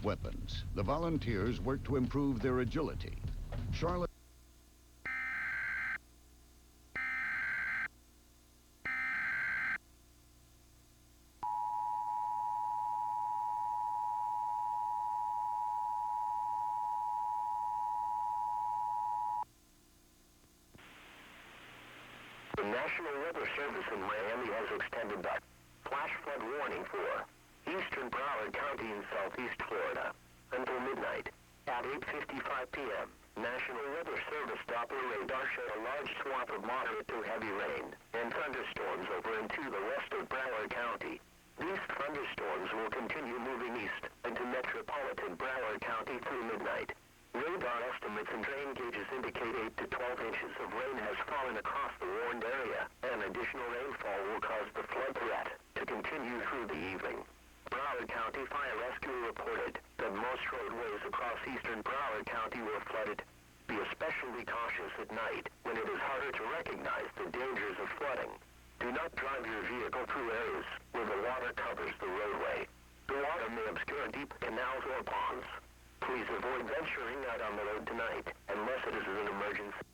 weapons. The volunteers work to improve their agility. Charlotte. The National Weather Service in Miami has extended the flash flood warning for eastern Broward County in southeast Florida until midnight. At 8:55 p.m., National Weather Service Doppler radar showed a large swath of moderate to heavy rain and thunderstorms over into the west of Broward County. These thunderstorms will continue moving east into metropolitan Broward County through midnight. Radar estimates and rain gauges indicate 8 to 12 inches of rain has fallen across the warned area, and additional rainfall will cause the flood threat to continue through the evening. Broward County Fire Rescue reported that most roadways across eastern Broward County were flooded. Be especially cautious at night when it is harder to recognize the dangers of flooding. Do not drive your vehicle through areas where the water covers the roadway. The water may obscure deep canals or ponds. Please avoid venturing out on the road tonight unless it is an emergency.